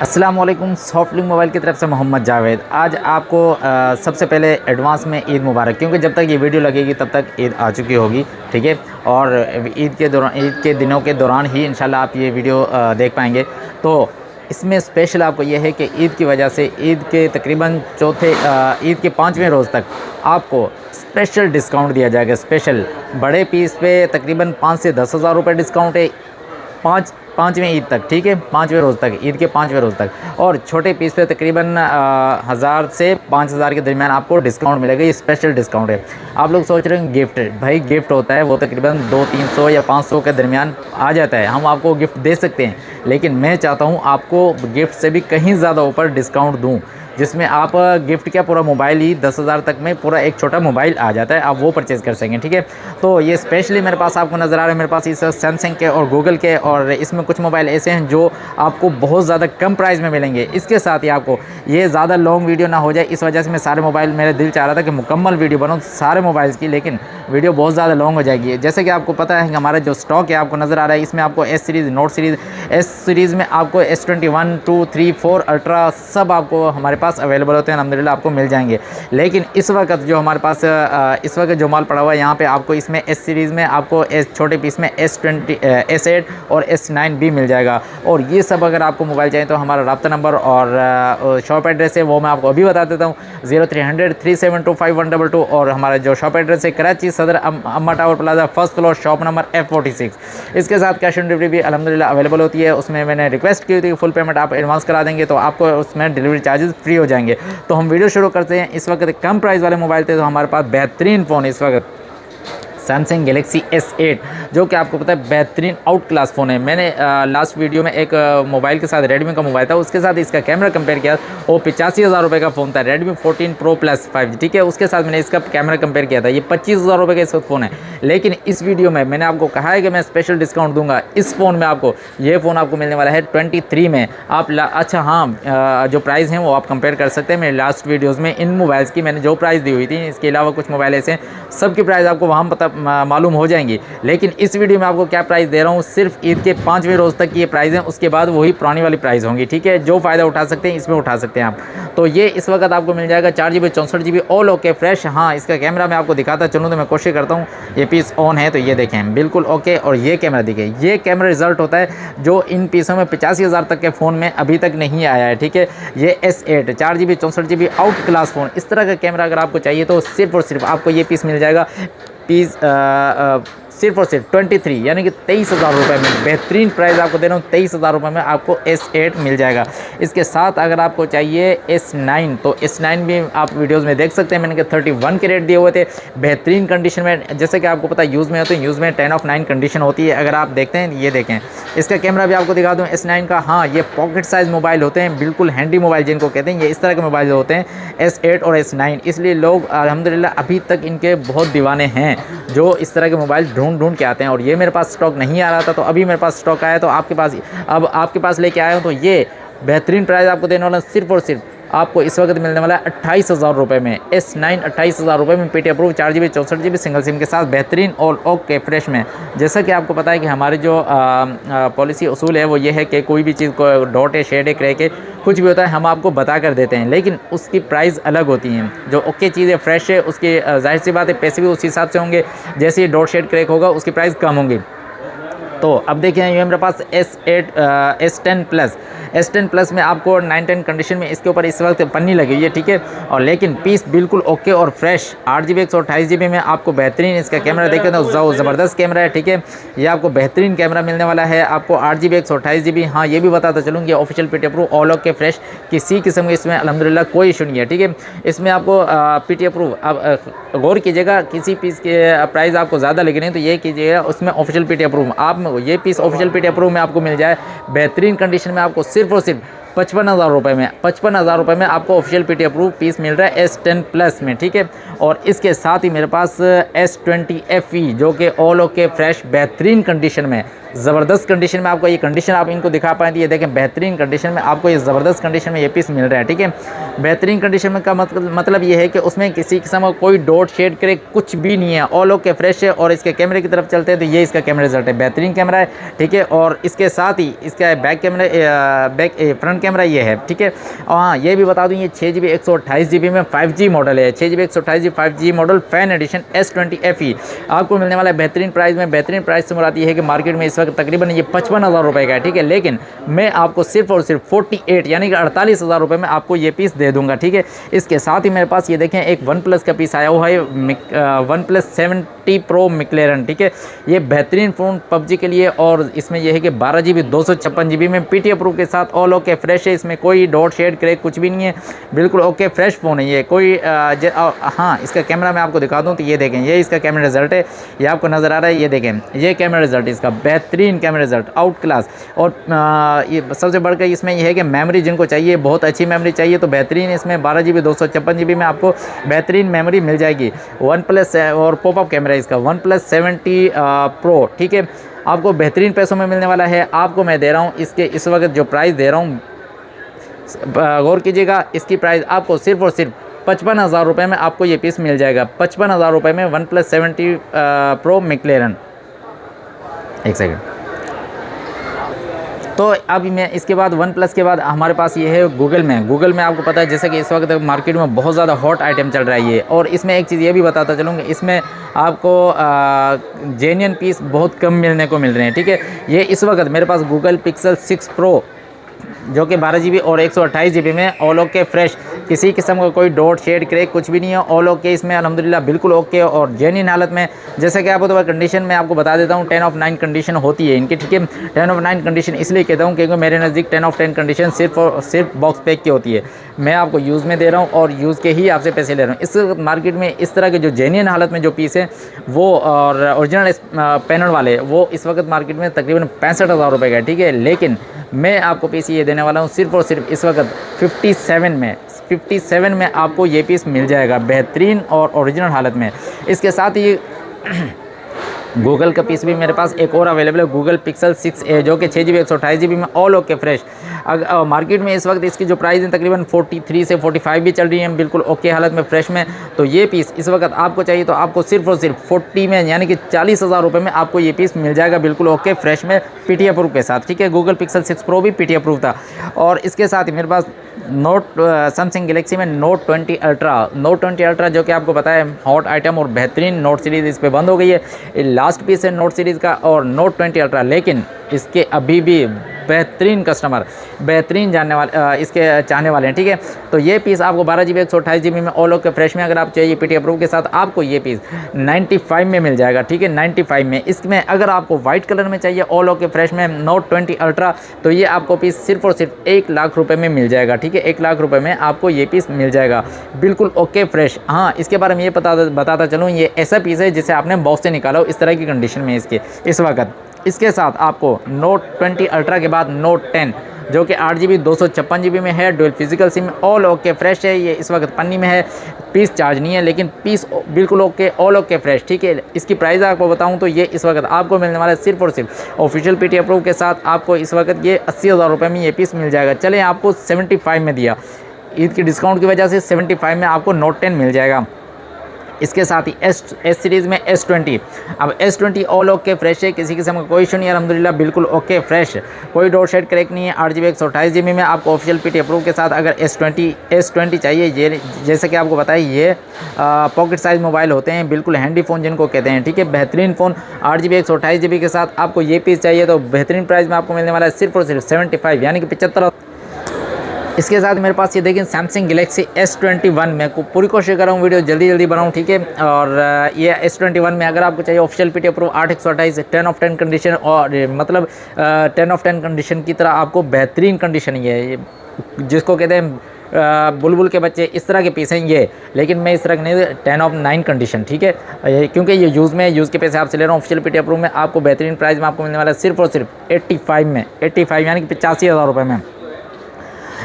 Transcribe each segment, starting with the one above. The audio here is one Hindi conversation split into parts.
अस्सलाम वालेकुम। सॉफ्ट लिंक मोबाइल की तरफ से मोहम्मद जावेद। आज आपको सबसे पहले एडवांस में ईद मुबारक, क्योंकि जब तक ये वीडियो लगेगी तब तक ईद आ चुकी होगी, ठीक है। और ईद के दिनों के दौरान ही इंशाल्लाह आप ये वीडियो देख पाएंगे। तो इसमें स्पेशल आपको ये है कि ईद की वजह से ईद के तकरीबन ईद के 5वें रोज़ तक आपको स्पेशल डिस्काउंट दिया जाएगा। स्पेशल बड़े पीस पे तकरीबन 5 से 10 हज़ार रुपये डिस्काउंट है पाँचवें ईद तक, ठीक है, 5वें रोज़ तक, ईद के 5वें रोज़ तक। और छोटे पीस पे तकरीबन 1000 से 5000 के दरमियान आपको डिस्काउंट मिलेगा। ये स्पेशल डिस्काउंट है। आप लोग सोच रहे हैं गिफ्ट, भाई गिफ्ट होता है वो तकरीबन 200-300 या 500 के दरमियान आ जाता है। हम आपको गिफ्ट दे सकते हैं, लेकिन मैं चाहता हूँ आपको गिफ्ट से भी कहीं ज़्यादा ऊपर डिस्काउंट दूँ, जिसमें आप गिफ्ट क्या पूरा मोबाइल ही 10,000 तक में पूरा एक छोटा मोबाइल आ जाता है, आप वो परचेज़ कर सकें, ठीक है। तो ये स्पेशली मेरे पास आपको नज़र आ रहा है, मेरे पास इस सैमसंग के और गूगल के, और इसमें कुछ मोबाइल ऐसे हैं जो आपको बहुत ज़्यादा कम प्राइस में मिलेंगे। इसके साथ ही आपको ये ज़्यादा लॉन्ग वीडियो ना हो जाए, इस वजह से मैं सारे मोबाइल, मेरा दिल चाह रहा था कि मुकम्मल वीडियो बनाऊँ सारे मोबाइल्स की, लेकिन वीडियो बहुत ज़्यादा लॉन्ग हो जाएगी। जैसे कि आपको पता है कि हमारा जो स्टॉक है आपको नज़र आ रहा है, इसमें आपको S series, note series, S series में आपको S21, 2, 3, 4 अल्ट्रा सब आपको हमारे पास अवेलेबल होते हैं, अल्हम्दुलिल्लाह आपको मिल जाएंगे। लेकिन इस वक्त जो हमारे पास इस वक्त जो माल पड़ा हुआ है यहाँ पे आपको इसमें एस सीरीज़ में आपको छोटे पीस में S8 और S9 भी मिल जाएगा। और ये सब अगर आपको मोबाइल चाहिए तो हमारा रब्ता नंबर और शॉप एड्रेस है वो मैं आपको अभी बता देता हूँ, 0300 372 5122। और हमारा जो शॉप एड्रेस है कराची सदर अम्मा tower plaza, first floor, shop number F46। इसके साथ कैश ऑन डिलीवरी भी अल्हम्दुलिल्लाह अवेलेबल होती है। उसमें मैंने रिक्वेस्ट की थी फुल पेमेंट आप एडवांस करा देंगे तो आपको उसमें डिलीवरी चार्जेस फ्री हो जाएंगे। तो हम वीडियो शुरू करते हैं। इस वक्त कम प्राइस वाले मोबाइल थे तो हमारे पास बेहतरीन फ़ोन इस वक्त सैमसंग गैलेक्सी S8, जो कि आपको पता है बेहतरीन आउट क्लास फ़ोन है। मैंने लास्ट वीडियो में एक मोबाइल के साथ रेडमी का मोबाइल था, उसके साथ इसका कैमरा कंपेयर किया, वो 85,000 रुपये का फ़ोन था, रेडमी 14 Pro Plus 5G, ठीक है। उसके साथ मैंने इसका कैमरा कंपेयर किया था, ये 25,000 रुपये का इस वक्त फ़ोन है। लेकिन इस वीडियो में मैंने आपको कहा है कि मैं स्पेशल डिस्काउंट दूंगा इस फ़ोन में। आपको ये फ़ोन आपको मिलने वाला है 23 में। आप अच्छा हाँ, जो प्राइस हैं वो आप कंपेयर कर सकते हैं। मेरे लास्ट वीडियोज़ में इन मोबाइल्स की मैंने जो प्राइस दी हुई थी, इसके अलावा कुछ मोबाइल ऐसे हैं सबकी प्राइस आपको वहाँ पता मालूम हो जाएंगी। लेकिन इस वीडियो में आपको क्या प्राइस दे रहा हूँ, सिर्फ ईद के 5वें रोज़ तक की ये प्राइस है, उसके बाद वही पुरानी वाली प्राइस होंगी, ठीक है। जो फ़ायदा उठा सकते हैं इसमें उठा सकते हैं आप। तो ये इस वक्त आपको मिल जाएगा 4GB 64GB all okay fresh. हाँ, इसका कैमरा मैं आपको दिखाता चलूँ तो मैं कोशिश करता हूँ। ये पीस ऑन है तो ये देखें बिल्कुल ओके, और ये कैमरा देखें, ये कैमरा रिजल्ट होता है जो इन पीसों में 85,000 तक के फ़ोन में अभी तक नहीं आया है, ठीक है। ये S8 4GB 64GB out class phone, इस तरह का कैमरा अगर आपको चाहिए तो सिर्फ और सिर्फ आपको ये पीस मिल जाएगा सिर्फ और सिर्फ 23 यानी कि 23,000 रुपये में। बेहतरीन प्राइस आपको दे रहा हूँ, 23,000 रुपये में आपको S8 मिल जाएगा। इसके साथ अगर आपको चाहिए S9 तो S9 भी आप वीडियोस में देख सकते हैं, मैंने 31 के रेट दिए हुए थे, बेहतरीन कंडीशन में। जैसे कि आपको पता है यूज़ में होते हैं, यूज़ में 10/9 कंडीशन होती है। अगर आप देखते हैं, ये देखें, इसका कैमरा भी आपको दिखा दूँ S9 का। हाँ, ये पॉकेट साइज़ मोबाइल होते हैं, बिल्कुल हैंडी मोबाइल जिनको कहते हैं, ये इस तरह के मोबाइल होते हैं S8 और S9। इसलिए लोग अल्हम्दुलिल्लाह अभी तक इनके बहुत दीवाने हैं जो इस तरह के मोबाइल ढूंढ के आते हैं। और ये मेरे पास स्टॉक नहीं आ रहा था तो अभी मेरे पास स्टॉक आया तो आपके पास लेके आया हूँ। तो ये बेहतरीन प्राइस आपको देने वाला सिर्फ और सिर्फ आपको इस वक्त मिलने वाला है 28,000 रुपये में। S9 28,000 रुपये में PT approve 4GB 64GB single SIM के साथ बेहतरीन और ओके फ्रेश में। जैसा कि आपको पता है कि हमारी जो पॉलिसी उसूल है वो ये है कि कोई भी चीज़ को डॉट है, शेड है, क्रैक है, कुछ भी होता है हम आपको बता कर देते हैं, लेकिन उसकी प्राइस अलग होती हैं। जो ओके चीज़ है, फ्रेश है, उसकी जाहिर सी बात है पैसे भी उस हिसाब से होंगे, जैसे डॉट शेड क्रैक होगा उसकी प्राइस कम होंगी। तो अब देखिए ये मेरे पास S10 प्लस में आपको 9/10 कंडीशन में इसके ऊपर इस वक्त पन्नी लगी हुई है, ठीक है। और लेकिन पीस बिल्कुल ओके और फ्रेश 8GB 128GB में आपको बेहतरीन इसका कैमरा देखें तो ज़बरदस्त कैमरा है, ठीक है। ये आपको बेहतरीन कैमरा मिलने वाला है आपको 8GB 128GB। हाँ, ये भी बताता चलूँ कि official PT approve all okay fresh, किसी किस्म के इसमें अल्हम्दुलिल्लाह कोई इशू नहीं है, ठीक है। इसमें आपको PT अप्रूव, अब गौर कीजिएगा, किसी पीस के प्राइस आपको ज़्यादा लगे नहीं तो ये कीजिएगा उसमें ऑफिशियल PT अप्रूव आप ये पीस ऑफिशियल PT अप्रूव में आपको मिल जाए बेहतरीन कंडीशन में, आपको सिर्फ और सिर्फ 55,000 रुपये में। 55,000 रुपये में आपको ऑफिशियल PT अप्रूव पीस मिल रहा है S10 प्लस में, ठीक है। और इसके साथ ही मेरे पास S20 FE जो कि ऑल ओके फ्रेश बेहतरीन कंडीशन में ज़बरदस्त कंडीशन में आपको ये कंडीशन आप इनको दिखा पाएँ तो ये देखें बेहतरीन कंडीशन में आपको ये ज़बरदस्त कंडीशन में ये पीस मिल रहा है। ठीक है, बेहतरीन कंडीशन में का मतलब ये है कि उसमें किसी किस्म का कोई डॉट शेड क्रैक कुछ भी नहीं है, ऑल ओके फ्रेश है। और इसके कैमरे की तरफ चलते हैं तो ये इसका कैमरा रिजल्ट है, बेहतरीन कैमरा है। ठीक है, और इसके साथ ही इसका बैक कैमरा फ्रंट कैमरा ये है। ठीक है, और हाँ ये भी बता दूँ ये 6GB 128GB में 5G मॉडल है, 6GB 128GB 5G model fan addition S20 FE आपको मिलने वाला है बेहतरीन प्राइस में। बेहतरीन प्राइस से मुराद ये है कि मार्केट में इस वक्त तकरीबन ये 55,000 रुपये का है। ठीक है, लेकिन मैं आपको सिर्फ और सिर्फ 48 यानी कि 48,000 रुपये में आपको ये पीस दे दूंगा। ठीक है, इसके साथ ही मेरे पास ये देखें एक वन प्लस का पीस आया हुआ है, वन प्लस 70 प्रो मैक्लेरन। ठीक है, ये बेहतरीन फ़ोन पबजी के लिए, और इसमें यह है कि 12GB 256GB में PT अप्रूव के साथ ऑल ओके फ्रेश है। इसमें कोई डॉट शेड क्रैक कुछ भी नहीं है, बिल्कुल ओके फ्रेश फ़ोन है ये। कोई हाँ इसका कैमरा मैं आपको दिखा दूँ तो ये देखें, ये इसका कैमरा रिजल्ट है, ये आपको नज़र आ रहा है। ये देखें ये कैमरा रिजल्ट, इसका बेहतरीन कैमरा रिजल्ट आउट क्लास। और ये सबसे बढ़कर इसमें यह है कि मेमोरी जिनको चाहिए, बहुत अच्छी मेमोरी चाहिए तो बेहतरीन इसमें 12GB 256GB में आपको बेहतरीन मेमोरी मिल जाएगी। वन प्लस और पॉपअप कैमरा इसका वन प्लस 70 प्रो। ठीक है, आपको बेहतरीन पैसों में मिलने वाला है। आपको मैं दे रहा हूँ इसके इस वक्त जो प्राइस दे रहा हूँ, गौर कीजिएगा, इसकी प्राइस आपको सिर्फ और सिर्फ 55,000 रुपये में आपको ये पीस मिल जाएगा। 55,000 रुपये में वन प्लस 70 प्रो मैक्लेरन। एक सेकंड, तो अब मैं इसके बाद वन प्लस के बाद हमारे पास ये है गूगल में। गूगल में आपको पता है जैसे कि इस वक्त मार्केट में बहुत ज़्यादा हॉट आइटम चल रहा है ये। और इसमें एक चीज़ ये भी बताता चलूँगा, इसमें आपको जेन्युइन पीस बहुत कम मिलने को मिल रहे हैं। ठीक है, ये इस वक्त मेरे पास गूगल पिक्सल 6 प्रो जो कि 12GB और 128GB में ऑल ओके फ्रेश, किसी किस्म का कोई डॉट शेड क्रैक कुछ भी नहीं है, ऑल ओके इसमें अल्हम्दुलिल्लाह बिल्कुल ओके और जेन्युइन हालत में। जैसे कि आपको तो कंडीशन में आपको बता देता हूँ 10 ऑफ 9 कंडीशन होती है इनकी। ठीक है, 10 ऑफ 9 कंडीशन इसलिए कहता हूँ क्योंकि मेरे नज़दीक 10 ऑफ 10 कंडीशन सिर्फ और सिर्फ बॉक्स पैक की होती है। मैं आपको यूज़ में दे रहा हूँ और यूज़ के ही आपसे पैसे ले रहा हूँ। इस मार्केट में इस तरह के जो जेन्युइन हालत में जो पीस है वो और ओरिजिनल पैनल वाले वो इस वक्त मार्केट में तकरीबन 65,000 रुपये का है। ठीक है, लेकिन मैं आपको पीस ये देने वाला हूँ सिर्फ और सिर्फ इस वक्त 57 में आपको ये पीस मिल जाएगा बेहतरीन और ओरिजिनल हालत में। इसके साथ ही गूगल का पीस भी मेरे पास एक और अवेलेबल है, गूगल पिक्सल 6a जो कि 6GB 128GB में ऑल ओके फ्रेश। अगर मार्केट में इस वक्त इसकी जो प्राइस है तकरीबन 43 से 45 भी चल रही है बिल्कुल ओके हालत में फ्रेश में। तो ये पीस इस वक्त आपको चाहिए तो आपको सिर्फ और सिर्फ 40 में यानी कि 40,000 रुपये में आपको ये पीस मिल जाएगा बिल्कुल ओके फ्रेश में PT अप्रूव के साथ। ठीक है, गूगल पिक्सल 6 प्रो भी PT अप्रूव था। और इसके साथ ही मेरे पास सैमसंग गैलेक्सी में नोट 20 अल्ट्रा जो कि आपको पता है हॉट आइटम और बेहतरीन नोट सीरीज़ इस पर बंद हो गई है, ये लास्ट पीस है नोट सीरीज़ का और नोट 20 अल्ट्रा। लेकिन इसके अभी भी बेहतरीन कस्टमर बेहतरीन जानने वाले इसके चाहने वाले हैं। ठीक है, तो ये पीस आपको 12GB 128GB में ऑल ओके फ्रेश में अगर आप चाहिए PT अप्रूव के साथ आपको ये पीस 95 में मिल जाएगा। ठीक है, 95 में। इसमें अगर आपको वाइट कलर में चाहिए ऑल ओके फ्रेश में नोट 20 अल्ट्रा तो ये आपको पीस सिर्फ और सिर्फ 1 लाख रुपये में मिल जाएगा। ठीक है, 1 लाख रुपये में आपको ये पीस मिल जाएगा बिल्कुल ओके फ्रेश। हाँ, इसके बारे में ये बताता चलूँ, ये ऐसा पीस है जिसे आपने बॉक्स से निकाला हो इस तरह की कंडीशन में इसके इस वक्त। इसके साथ आपको नोट 20 अल्ट्रा के बाद नोट 10 जो कि 8GB 256GB में है, dual physical SIM all okay fresh है। ये इस वक्त पन्नी में है, पीस चार्ज नहीं है लेकिन पीस बिल्कुल ओके ऑल ओके फ्रेश। ठीक है, इसकी प्राइस आपको बताऊं तो ये इस वक्त आपको मिलने वाला है सिर्फ और सिर्फ ऑफिशियल PT अप्रूव के साथ आपको इस वक्त ये 80,000 रुपये में ये पीस मिल जाएगा। चलें, आपको 75 में दिया, ईद की डिस्काउंट की वजह से 75 में आपको नोट 10 मिल जाएगा। इसके साथ ही एस सीरीज़ में S20, अब S20 ऑल ओके फ्रेश है, किसी किस्म का कोई इशू नहीं है अल्हम्दुलिल्लाह बिल्कुल ओके फ्रेश, कोई डॉट शेड क्रैक नहीं है। 8GB 128GB में आपको ऑफिशियल PT अप्रूव के साथ अगर S20 चाहिए, ये जैसे कि आपको बताया ये पॉकेट साइज़ मोबाइल होते हैं, बिल्कुल हैंडी फ़ोन जिनको कहते हैं। ठीक है, बेहतरीन फ़ोन 8GB 128GB के साथ आपको ये पीस चाहिए तो बेहतरीन प्राइस में आपको मिलने वाला है सिर्फ और सिर्फ 75 यानी कि 75। इसके साथ मेरे पास ये देखिए सैमसंग गैलेक्सी S21 में पूरी कोशिश कर रहा हूँ वीडियो जल्दी बनाऊँ। ठीक है, और ये S21 में अगर आपको चाहिए official PT approve 8/128 10 of 10 condition और मतलब 10 ऑफ 10 कंडीशन की तरह आपको बेहतरीन कंडीशन ये जिसको कहते हैं बुलबुल के बच्चे, इस तरह के पीस हैं ये। लेकिन मैं इस तरह के नहीं, 10 ऑफ 9 कंडीशन। ठीक है, क्योंकि ये यूज़ के पैसे आपसे ले रहा हूँ। ऑफिशियल PT अप्रूव में आपको बेहतरीन प्राइस में आपको मिलने वाला है सिर्फ और सिर्फ 85 में, 85 यानी कि 85,000 रुपये में।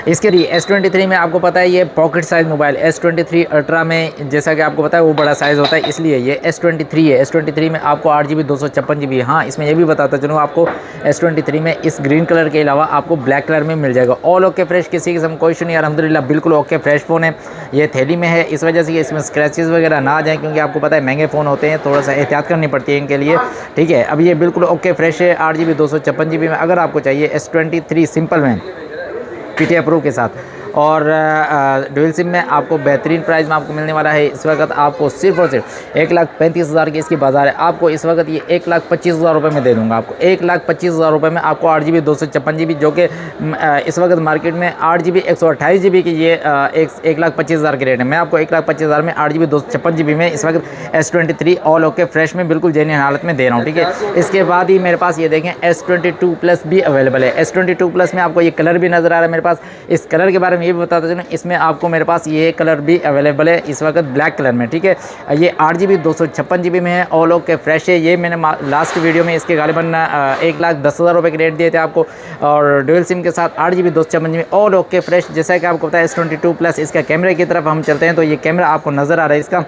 इसके S23 में आपको पता है ये pocket size mobile, S23 ultra में जैसा कि आपको पता है वो बड़ा साइज़ होता है, इसलिए ये S23 है। S23 में आपको 8GB 256GB। हाँ, इसमें ये भी बताता चलूँ आपको S23 में इस ग्रीन कलर के अलावा आपको ब्लैक कलर में मिल जाएगा। ऑल ओके फ्रेश, किसी किस्म कोई इशू नहीं, अल्हम्दुलिल्लाह बिल्कुल ओके फ्रेश फ़ोन है। ये थैली में है, इस वजह से इसमें स्क्रैचेस वगैरह ना आ जाएँ, क्योंकि आपको पता है महंगे फ़ोन होते हैं, थोड़ा सा एहतियात करनी पड़ती है इनके लिए, ठीक है। अब ये बिल्कुल ओके फ्रेश है 8GB 256GB में। अगर आपको चाहिए S23 सिंपल में PTI प्रो के साथ और डुअल सिम में आपको बेहतरीन प्राइस में आपको मिलने वाला है। इस वक्त आपको सिर्फ और सिर्फ 1,35,000 की इसकी बाज़ार है। आपको इस वक्त ये 1,25,000 रुपये में दे दूंगा। आपको 1,25,000 रुपये में आपको 8GB 256GB, जो कि इस वक्त मार्केट में 8GB 128GB की ये 1,25,000 के रेट है। मैं आपको 1,25,000 में 8GB 256GB में इस वक्त S23 ऑल ओके फ्रेश में बिल्कुल जेन्युइन हालत में दे रहा हूँ, ठीक है। इसके बाद ही मेरे पास ये देखें S22 प्लस भी अवेलेबल है। S22 प्लस में आपको ये कलर भी नज़र आ रहा है मेरे पास। इस कलर के बारे में ये भी बताता चलूँ, इसमें आपको मेरे पास ये कलर भी अवेलेबल है इस वक्त ब्लैक कलर में, ठीक है। ये 8GB 256GB में है, ऑल ओके फ्रेश है। ये मैंने लास्ट वीडियो में इसके गालिबन 1,10,000 रुपये के रेट दिए थे आपको, और डुअल सिम के साथ 8GB 256GB all okay fresh. जैसा कि आपको पता है S22 प्लस, इसका कैमरे की तरफ हम चलते हैं तो ये कैमरा आपको नज़र आ रहा है, इसका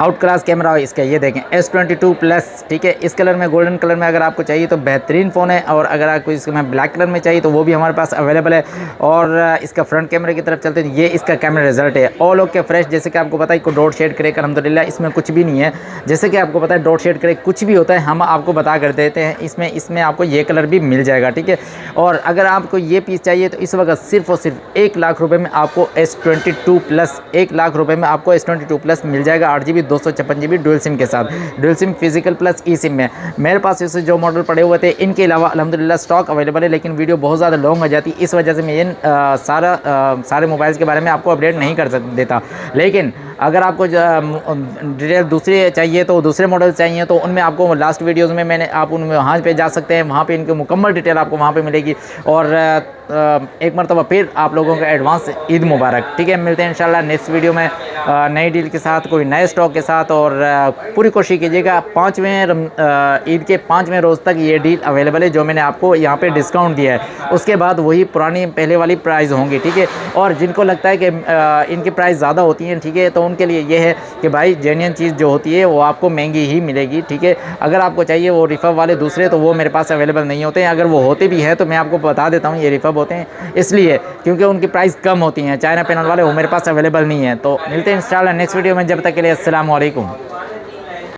आउट क्लास कैमरा है इसका। ये देखें S22 प्लस, ठीक है। इस कलर में, गोल्डन कलर में अगर आपको चाहिए तो बेहतरीन फ़ोन है, और अगर आपको इसमें ब्लैक कलर में चाहिए तो वो भी हमारे पास अवेलेबल है। और इसका फ्रंट कैमरे की तरफ चलते हैं, ये इसका कैमरा रिजल्ट है ऑल ओके फ्रेश। जैसे कि आपको पता है कोई डॉट शेड क्रैक अल्हम्दुलिल्लाह इसमें कुछ भी नहीं है। जैसे कि आपको पता है डॉट शेड क्रैक कुछ भी होता है हम आपको बता कर देते हैं, इसमें आपको ये कलर भी मिल जाएगा, ठीक है। और अगर आपको ये पीस चाहिए तो इस वक्त सिर्फ और सिर्फ 1,00,000 रुपये में आपको S22 प्लस, 1,00,000 रुपये में आपको S22 प्लस मिल जाएगा 8GB 256GB डुअल सिम के साथ। डुअल सिम फिजिकल प्लस ई सिम में मेरे पास इससे जो मॉडल पड़े हुए थे, इनके अलावा अल्हम्दुलिल्लाह स्टॉक अवेलेबल है, लेकिन वीडियो बहुत ज़्यादा लॉन्ग हो जाती, इस वजह से मैं ये सारे मोबाइल्स के बारे में आपको अपडेट नहीं कर देता। लेकिन अगर आपको डिटेल दूसरी चाहिए तो दूसरे मॉडल चाहिए तो उनमें आपको लास्ट वीडियोज़ में मैंने आप उनमें वहाँ पे जा सकते हैं, वहाँ पे इनकी मुकम्मल डिटेल आपको वहाँ पे मिलेगी। और एक मरतबा फिर आप लोगों का एडवांस ईद मुबारक, ठीक है। मिलते हैं इंशाल्लाह नेक्स्ट वीडियो में नई डील के साथ, कोई नए स्टॉक के साथ। और पूरी कोशिश कीजिएगा 5वें ईद के 5वें रोज़ तक ये डील अवेलेबल है जो मैंने आपको यहाँ पे डिस्काउंट दिया है। उसके बाद वही पुरानी पहले वाली प्राइस होंगी, ठीक है। और जिनको लगता है कि इनकी प्राइस ज़्यादा होती हैं, ठीक है, तो उनके लिए ये है कि भाई जेन्युइन चीज़ जो होती है वो आपको महंगी ही मिलेगी, ठीक है। अगर आपको चाहिए वो रिफर्ब वाले दूसरे तो वो मेरे पास अवेलेबल नहीं होते हैं। अगर वो होते भी हैं तो मैं आपको बता देता हूँ ये रिफर्ब होते हैं इसलिए क्योंकि उनकी प्राइस कम होती हैं। चाइना पैनल वाले वो मेरे पास अवेलेबल नहीं है। तो मिलते हैं इंशाल्लाह नेक्स्ट वीडियो में, जब तक के लिए अस्सलाम वालेकुम।